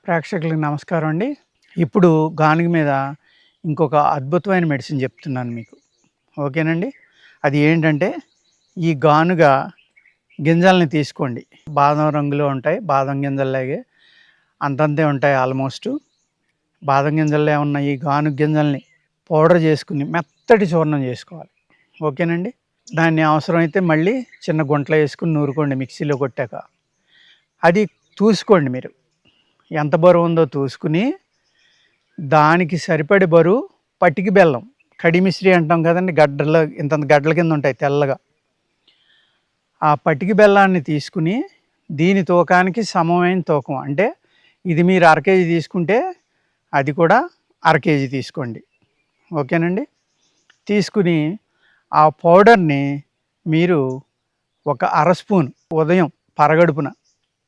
ప్రేక్షకులకు నమస్కారం అండి. ఇప్పుడు గానుగ మీద ఇంకొక అద్భుతమైన మెడిసిన్ చెప్తున్నాను మీకు. ఓకేనండి. అది ఏంటంటే ఈ గానుగ గింజల్ని తీసుకోండి. బాదం రంగులో ఉంటాయి. బాదం గింజల్లాగే అంతంతే ఉంటాయి ఆల్మోస్టు. బాదం గింజల్లే ఉన్న ఈ గానుగ గింజల్ని పౌడర్ చేసుకుని మెత్తటి చూర్ణం చేసుకోవాలి. ఓకేనండి. దాన్ని అవసరమైతే మళ్ళీ చిన్న గుంటలో వేసుకుని నూరుకోండి మిక్సీలో కొట్టాక. అది చూసుకోండి మీరు. ఎంత బరువు ఉందో చూసుకుని దానికి సరిపడే బరువు పటికి బెల్లం, కడి మిశ్రీ అంటాం కదండి, గడ్డలు ఇంతంత గడ్డల కింద ఉంటాయి తెల్లగా. ఆ పటికి బెల్లాన్ని తీసుకుని దీని తూకానికి సమమైన తూకం, అంటే ఇది మీరు అర కేజీ తీసుకుంటే అది కూడా అర కేజీ తీసుకోండి. ఓకేనండి. తీసుకుని ఆ పౌడర్ని మీరు ఒక అర స్పూన్ ఉదయం పరగడుపున,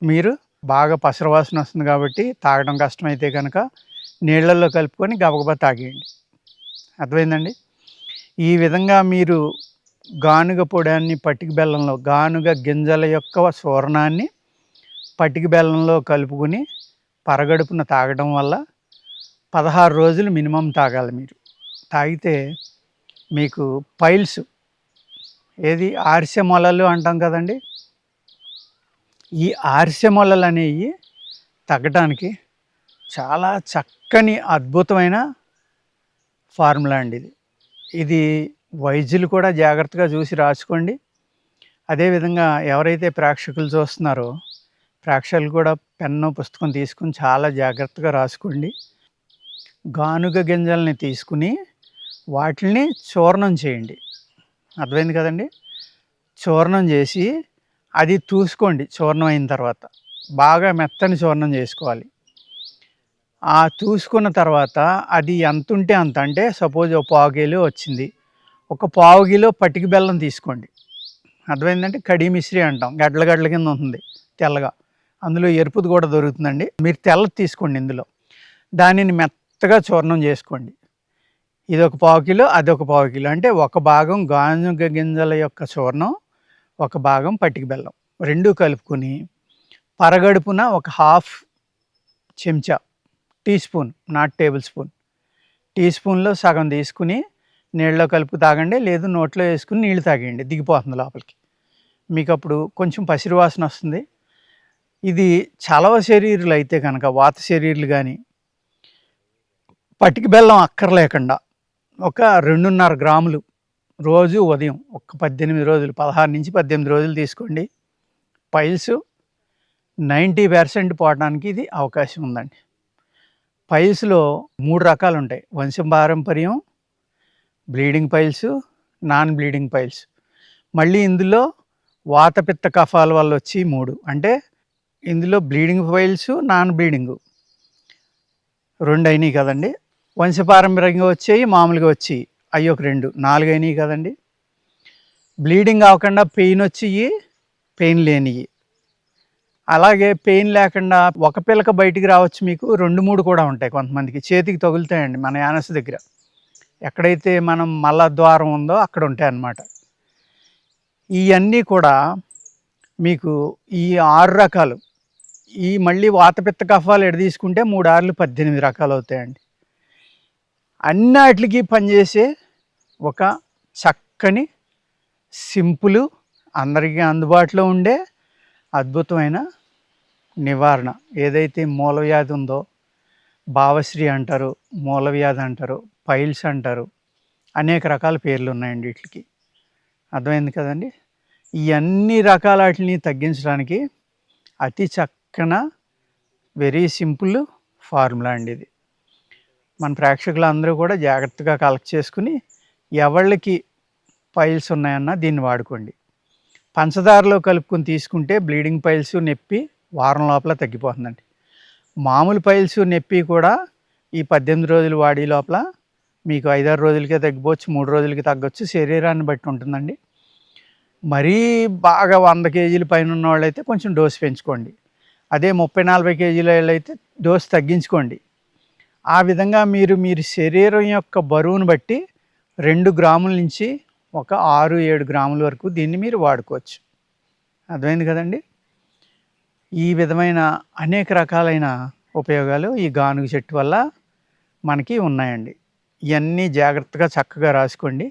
మీరు బాగా పసరవాసన వస్తుంది కాబట్టి తాగడం కష్టమైతే కనుక నీళ్ళల్లో కలుపుకొని గబగబా తాగేయండి. అర్థమైందండి. ఈ విధంగా మీరు గానుగ పొడాన్ని పటిక బెల్లంలో, గానుగ గింజల యొక్క చూర్ణాన్ని పటిక బెల్లంలో కలుపుకొని పరగడుపున తాగడం వల్ల 16 రోజులు మినిమం తాగాలి మీరు. తాగితే మీకు పైల్స్, ఏది ఆర్సె మొలలు అంటాం కదండి, ఈ ఆర్సె మొలలు అనేవి తగ్గడానికి చాలా చక్కని అద్భుతమైన ఫార్ములా అండి ఇది. ఇది వైద్యులు కూడా జాగ్రత్తగా చూసి రాసుకోండి. అదేవిధంగా ఎవరైతే ప్రేక్షకులు చూస్తున్నారో ప్రేక్షకులు కూడా పెన్ను పుస్తకం తీసుకుని చాలా జాగ్రత్తగా రాసుకోండి. గానుగ గింజల్ని తీసుకుని వాటిని చూర్ణం చేయండి. అర్థమైంది కదండి. చూర్ణం చేసి అది చూసుకోండి. చూర్ణం అయిన తర్వాత బాగా మెత్తని చూర్ణం చేసుకోవాలి. ఆ చూసుకున్న తర్వాత అది ఎంత ఉంటే అంత, అంటే సపోజ్ ఒక పావు కిలో వచ్చింది, ఒక పావు కిలో పటిక బెల్లం తీసుకోండి. అర్థమైందంటే కడి మిశ్రీ అంటాం, గడ్డల గడ్డల కింద ఉంటుంది తెల్లగా, అందులో ఎరుపుది కూడా దొరుకుతుందండి. మీరు తెల్లది తీసుకోండి. ఇందులో దానిని మెత్తగా చూర్ణం చేసుకోండి. ఇది ఒక పావు కిలో, అది ఒక పావు కిలో, అంటే ఒక భాగం గానుగ గింజల యొక్క చూర్ణం, ఒక భాగం పటిక బెల్లం, రెండు కలుపుకొని పరగడుపున ఒక హాఫ్ చెంచా, teaspoon, not tablespoon, టీ స్పూన్లో సగం తీసుకుని నీళ్ళలో కలుపు తాగండి. లేదు నోట్లో వేసుకుని నీళ్ళు తాగేయండి, దిగిపోతుంది లోపలికి. మీకు అప్పుడు కొంచెం పసిరి వాసన వస్తుంది. ఇది చలవ శరీరులు అయితే కనుక, వాత శరీరులు కానీ పటిక బెల్లం అక్కర్లేకుండా ఒక 2.5 గ్రాములు రోజు ఉదయం ఒక 18 రోజులు, 16 నుంచి 18 రోజులు తీసుకోండి. పైల్స్ 90% పోవడానికి ఇది అవకాశం ఉందండి. పైల్స్లో 3 రకాలు ఉంటాయి: వంశపారంపర్యం, bleeding piles, non bleeding piles. మళ్ళీ ఇందులో వాతపిత్త కఫాల వల్ల వచ్చి 3, అంటే ఇందులో బ్లీడింగ్ పైల్స్, నాన్ బ్లీడింగ్ 2 అయినాయి కదండి. వంశపారంపర్యంగా వచ్చేవి, మామూలుగా వచ్చి అవి ఒక 2, 4 అయినాయి కదండి. బ్లీడింగ్ అవ్వకుండా పెయిన్ వచ్చి, పెయిన్ లేనివి, అలాగే పెయిన్ లేకుండా ఒక పిలక బయటికి రావచ్చు. మీకు 2, 3 కూడా ఉంటాయి. కొంతమందికి చేతికి తగులుతాయండి, మన యానస్ దగ్గర ఎక్కడైతే మనం మలద్వారం ఉందో అక్కడ ఉంటాయి అన్నమాట. ఇవన్నీ కూడా మీకు ఈ 6 రకాలు, ఈ మళ్ళీ వాతపిత్త కఫాలు ఎడ తీసుకుంటే 3 6 18 రకాలు అవుతాయండి. అన్నిటికి పనిచేసే ఒక చక్కని, సింపుల్, అందరికీ అందుబాటులో ఉండే అద్భుతమైన నివారణ. ఏదైతే మూలవ్యాధి ఉందో, భావశ్రీ అంటారు, మూలవ్యాధి అంటారు, పైల్స్ అంటారు, అనేక రకాల పేర్లు ఉన్నాయండి వీటికి. అర్థమైంది కదండి. ఈ అన్ని రకాల వాటిని తగ్గించడానికి అతి చక్కన, వెరీ సింపుల్ ఫార్ములా అండి ఇది. మన ప్రేక్షకులు అందరూ కూడా జాగ్రత్తగా కలెక్ట్ చేసుకుని ఎవరికి పైల్స్ ఉన్నాయన్నా దీన్ని వాడుకోండి. పంచదారలో కలుపుకొని తీసుకుంటే బ్లీడింగ్ పైల్స్, నొప్పి వారం లోపల తగ్గిపోతుందండి. మామూలు పైల్స్, నొప్పి కూడా ఈ 18 రోజులు వాడి లోపల మీకు 5 6 రోజులకే తగ్గిపోవచ్చు, 3 రోజులకి తగ్గొచ్చు, శరీరాన్ని బట్టి ఉంటుందండి. మరీ బాగా 100 కేజీల పైన ఉన్న వాళ్ళైతే కొంచెం డోసు పెంచుకోండి. అదే 30 40 కేజీల వాళ్ళైతే డోసు తగ్గించుకోండి. ఆ విధంగా మీరు శరీరం యొక్క బరువును బట్టి 2 గ్రాముల నుంచి ఒక 6 7 గ్రాముల వరకు దీన్ని మీరు వాడుకోవచ్చు. అర్థమైంది కదండి. ఈ విధమైన అనేక రకాలైన ఉపయోగాలు ఈ గానుగ చెట్టు వల్ల మనకి ఉన్నాయండి. ఇవన్నీ జాగ్రత్తగా చక్కగా రాసుకోండి.